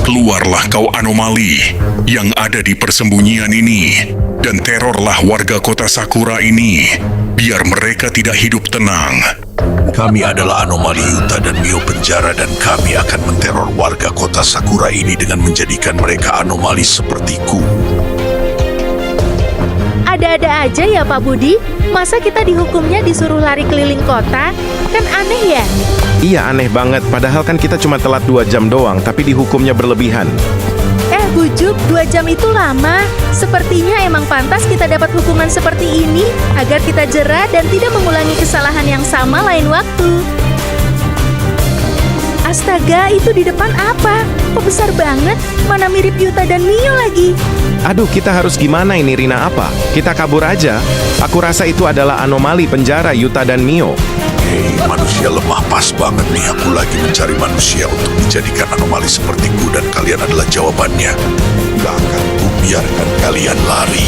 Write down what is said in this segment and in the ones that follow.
Keluarlah kau anomali yang ada di persembunyian ini, dan terorlah warga kota Sakura ini, biar mereka tidak hidup tenang. Kami adalah anomali Yuta dan Mio penjara, dan kami akan menteror warga kota Sakura ini dengan menjadikan mereka anomali sepertiku. Ada-ada aja ya Pak Budi, masa kita dihukumnya disuruh lari keliling kota? Kan aneh ya? Iya, aneh banget. Padahal kan kita cuma telat 2 jam doang, tapi dihukumnya berlebihan. Bujuk, 2 jam itu lama. Sepertinya emang pantas kita dapat hukuman seperti ini, agar kita jera dan tidak mengulangi kesalahan yang sama lain waktu. Astaga, itu di depan apa? Kok besar banget? Mana mirip Yuta dan Mio lagi? Aduh, kita harus gimana ini, Rina? Apa? Kita kabur aja? Aku rasa itu adalah anomali penjara Yuta dan Mio. Hei, manusia lemah, pas banget nih. Aku lagi mencari manusia untuk dijadikan anomali sepertiku, dan kalian adalah jawabannya. Gak akan kubiarkan kalian lari.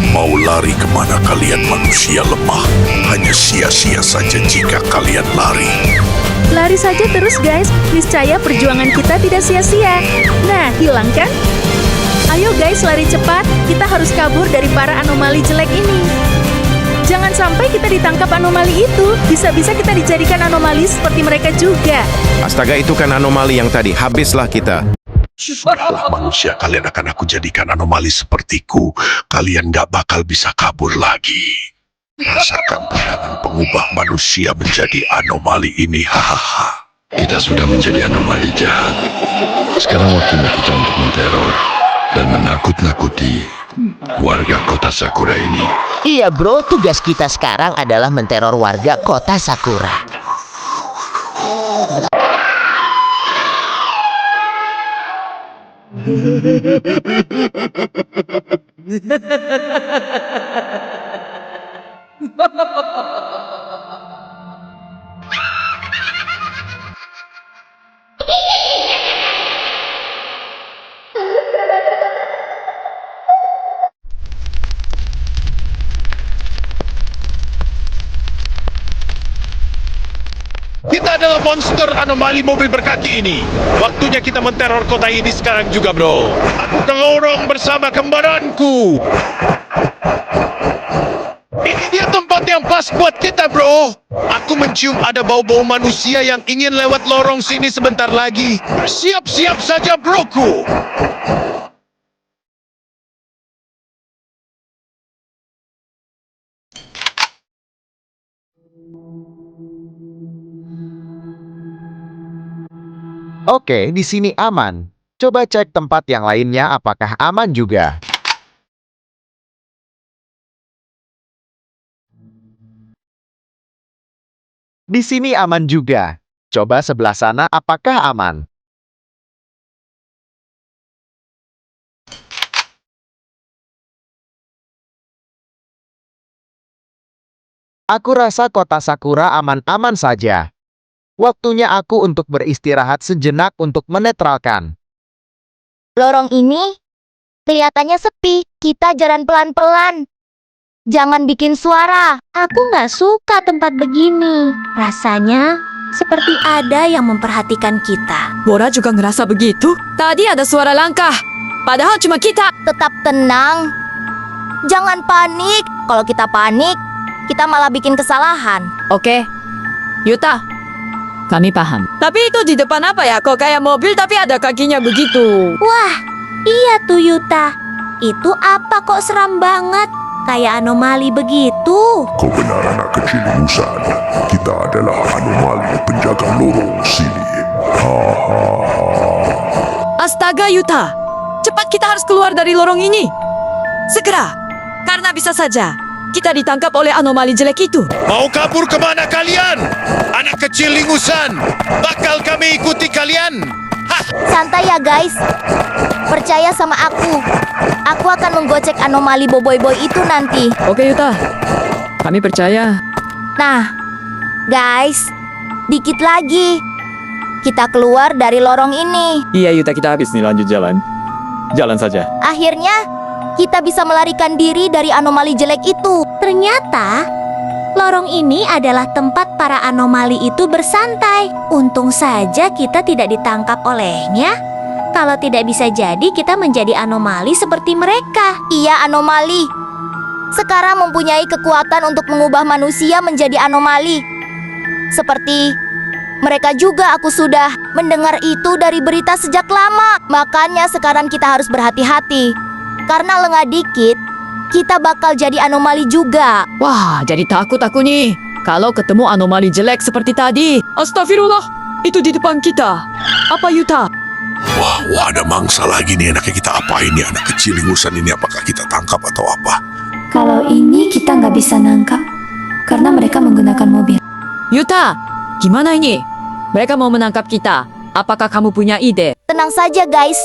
Mau lari kemana kalian, manusia lemah? Hanya sia-sia saja jika kalian lari. Lari saja terus guys, niscaya perjuangan kita tidak sia-sia. Nah, hilang kan? Ayo guys, lari cepat. Kita harus kabur dari para anomali jelek ini. Jangan sampai kita ditangkap anomali itu. Bisa-bisa kita dijadikan anomali seperti mereka juga. Astaga, itu kan anomali yang tadi. Habislah kita. Sudahlah manusia, kalian akan aku jadikan anomali sepertiku. Kalian gak bakal bisa kabur lagi. Rasakan pandangan pengubah manusia menjadi anomali ini. Hahaha. Kita sudah menjadi anomali jahat. Sekarang waktunya kita untuk menteror dan menakut-nakuti warga kota Sakura ini. Iya bro, tugas kita sekarang adalah menteror warga kota Sakura. Kita adalah monster anomali mobil berkaki ini. Waktunya kita menteror kota ini sekarang juga, bro. Aku ke lorong bersama kembaranku. Ini dia tempat yang pas buat kita, bro. Aku mencium ada bau-bau manusia yang ingin lewat lorong sini sebentar lagi. Siap-siap saja, broku. Oke, di sini aman. Coba cek tempat yang lainnya apakah aman juga. Di sini aman juga. Coba sebelah sana apakah aman. Aku rasa kota Sakura aman-aman saja. Waktunya aku untuk beristirahat sejenak untuk menetralkan. Lorong ini kelihatannya sepi. Kita jalan pelan-pelan. Jangan bikin suara. Aku nggak suka tempat begini. Rasanya seperti ada yang memperhatikan kita. Bora juga ngerasa begitu. Tadi ada suara langkah. Padahal cuma kita. Tetap tenang. Jangan panik. Kalau kita panik, kita malah bikin kesalahan. Oke. Yuta. Kami paham. Tapi itu di depan apa ya? Kok kayak mobil tapi ada kakinya begitu. Wah, iya tuh Yuta. Itu apa kok seram banget? Kayak anomali begitu. Kau benar anak kecil ingusan. Kita adalah anomali penjaga lorong sini. Hahaha. Astaga Yuta. Cepat kita harus keluar dari lorong ini. Segera. Karena bisa saja kita ditangkap oleh anomali jelek itu. Mau kabur kemana kalian? Anak kecil lingusan. Bakal kami ikuti kalian. Hah! Santai ya guys. Percaya sama aku. Aku akan menggocek anomali boboiboy itu nanti. Oke Yuta. Kami percaya. Nah, guys. Dikit lagi. Kita keluar dari lorong ini. Iya Yuta, kita habis nih, lanjut jalan. Jalan saja. Akhirnya, kita bisa melarikan diri dari anomali jelek itu. Ternyata, lorong ini adalah tempat para anomali itu bersantai. Untung saja kita tidak ditangkap olehnya. Kalau tidak bisa jadi kita menjadi anomali seperti mereka. Iya, anomali. Sekarang mempunyai kekuatan untuk mengubah manusia menjadi anomali. Seperti mereka juga, aku sudah mendengar itu dari berita sejak lama. Makanya sekarang kita harus berhati-hati. Karena lengah dikit, kita bakal jadi anomali juga. Wah, jadi takut aku nih. Kalau ketemu anomali jelek seperti tadi. Astagfirullah, itu di depan kita. Apa Yuta? Wah, ada mangsa lagi nih. Enaknya kita apain ya anak kecil ingusan ini? Apakah kita tangkap atau apa? Kalau ini kita nggak bisa nangkap, karena mereka menggunakan mobil. Yuta, gimana ini? Mereka mau menangkap kita. Apakah kamu punya ide? Tenang saja guys,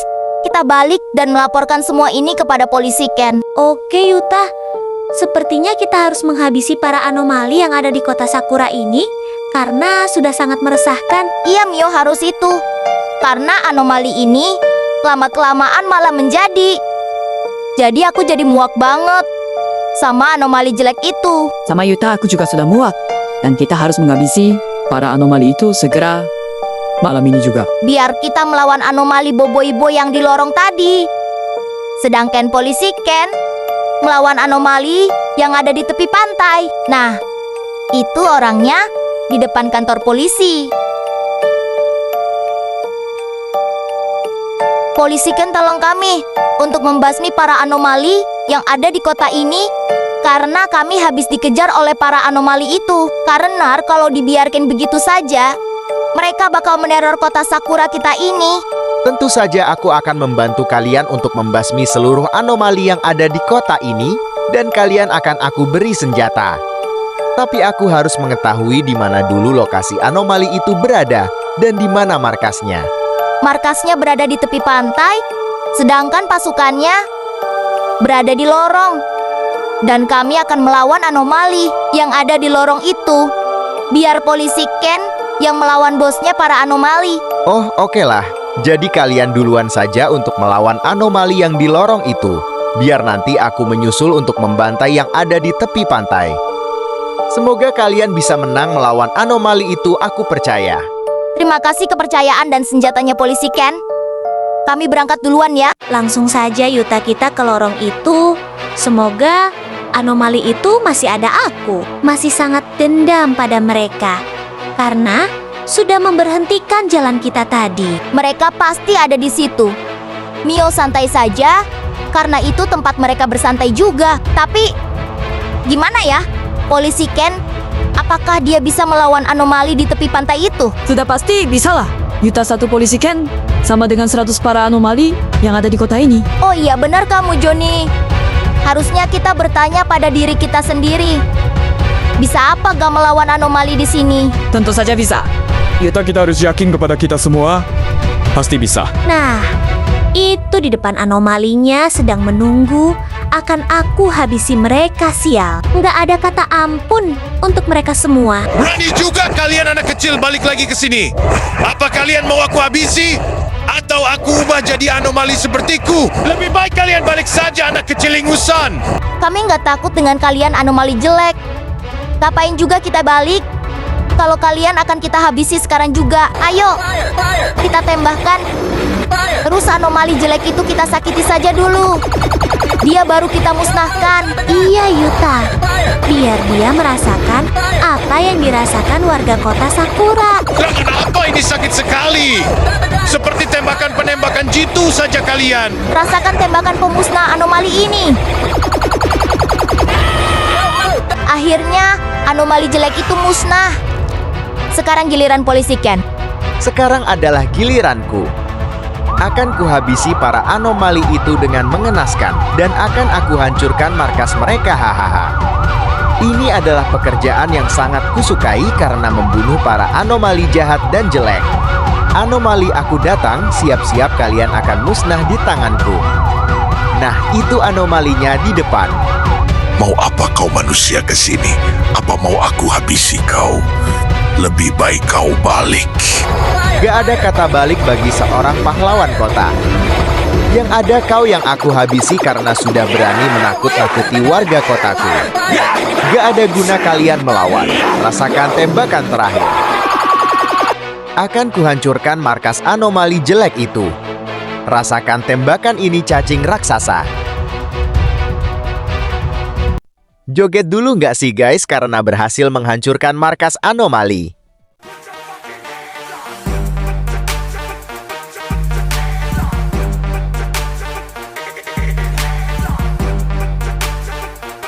kita balik dan melaporkan semua ini kepada polisi Ken. Oke Yuta, sepertinya kita harus menghabisi para anomali yang ada di kota Sakura ini, karena sudah sangat meresahkan. Iya Mio, harus itu. Karena anomali ini lama-kelamaan malah menjadi. Jadi aku jadi muak banget sama anomali jelek itu. Sama Yuta, aku juga sudah muak. Dan kita harus menghabisi para anomali itu segera malam ini juga. Biar kita melawan anomali bobo-ibo yang di lorong tadi. Sedangkan polisi Ken melawan anomali yang ada di tepi pantai. Nah, itu orangnya di depan kantor polisi. Polisi Ken, tolong kami untuk membasmi para anomali yang ada di kota ini. Karena kami habis dikejar oleh para anomali itu. Karena kalau dibiarkan begitu saja, mereka bakal meneror kota Sakura kita ini. Tentu saja aku akan membantu kalian untuk membasmi seluruh anomali yang ada di kota ini, dan kalian akan aku beri senjata. Tapi aku harus mengetahui di mana dulu lokasi anomali itu berada dan di mana markasnya. Markasnya berada di tepi pantai, sedangkan pasukannya berada di lorong. Dan kami akan melawan anomali yang ada di lorong itu. Biar polisi Ken yang melawan bosnya para anomali. Oh, oke lah. Jadi kalian duluan saja untuk melawan anomali yang di lorong itu. Biar nanti aku menyusul untuk membantai yang ada di tepi pantai. Semoga kalian bisa menang melawan anomali itu, aku percaya. Terima kasih kepercayaan dan senjatanya polisi Ken. Kami berangkat duluan ya. Langsung saja Yuta kita ke lorong itu. Semoga anomali itu masih ada aku. Masih sangat dendam pada mereka. Karena sudah memberhentikan jalan kita tadi. Mereka pasti ada di situ. Mio, santai saja. Karena itu tempat mereka bersantai juga. Tapi gimana ya? Polisi Ken, apakah dia bisa melawan anomali di tepi pantai itu? Sudah pasti bisalah. Yuta satu polisi Ken sama dengan 100 para anomali yang ada di kota ini. Oh iya, benar kamu Joni. Harusnya kita bertanya pada diri kita sendiri. Bisa apa gak melawan anomali di sini? Tentu saja bisa. Yuta, kita harus yakin kepada kita semua. Pasti bisa. Nah, itu di depan anomalinya sedang menunggu. Akan aku habisi mereka, sial. Nggak ada kata ampun untuk mereka semua. Berani juga kalian anak kecil balik lagi ke sini. Apa kalian mau aku habisi? Atau aku ubah jadi anomali sepertiku? Lebih baik kalian balik saja anak kecil ingusan. Kami nggak takut dengan kalian anomali jelek. Ngapain juga kita balik? Kalau kalian akan kita habisi sekarang juga. Ayo, kita tembakkan. Terus anomali jelek itu kita sakiti saja dulu. Dia baru kita musnahkan. Iya Yuta, biar dia merasakan apa yang dirasakan warga kota Sakura. Serangan apa ini sakit sekali? Seperti tembakan-penembakan jitu saja kalian. Rasakan tembakan pemusnah anomali ini. Akhirnya anomali jelek itu musnah. Sekarang giliran polisi Ken. Sekarang adalah giliranku. Akan kuhabisi para anomali itu dengan mengenaskan, dan akan aku hancurkan markas mereka, hahaha. Ini adalah pekerjaan yang sangat kusukai karena membunuh para anomali jahat dan jelek. Anomali aku datang, siap-siap kalian akan musnah di tanganku. Nah, itu anomalinya di depan. Mau apa kau manusia ke sini? Apa mau aku habisi kau? Lebih baik kau balik. Gak ada kata balik bagi seorang pahlawan kota. Yang ada kau yang aku habisi karena sudah berani menakut-nakuti warga kotaku. Gak ada guna kalian melawan. Rasakan tembakan terakhir. Akan kuhancurkan markas anomali jelek itu. Rasakan tembakan ini cacing raksasa. Joget dulu nggak sih guys karena berhasil menghancurkan markas anomali?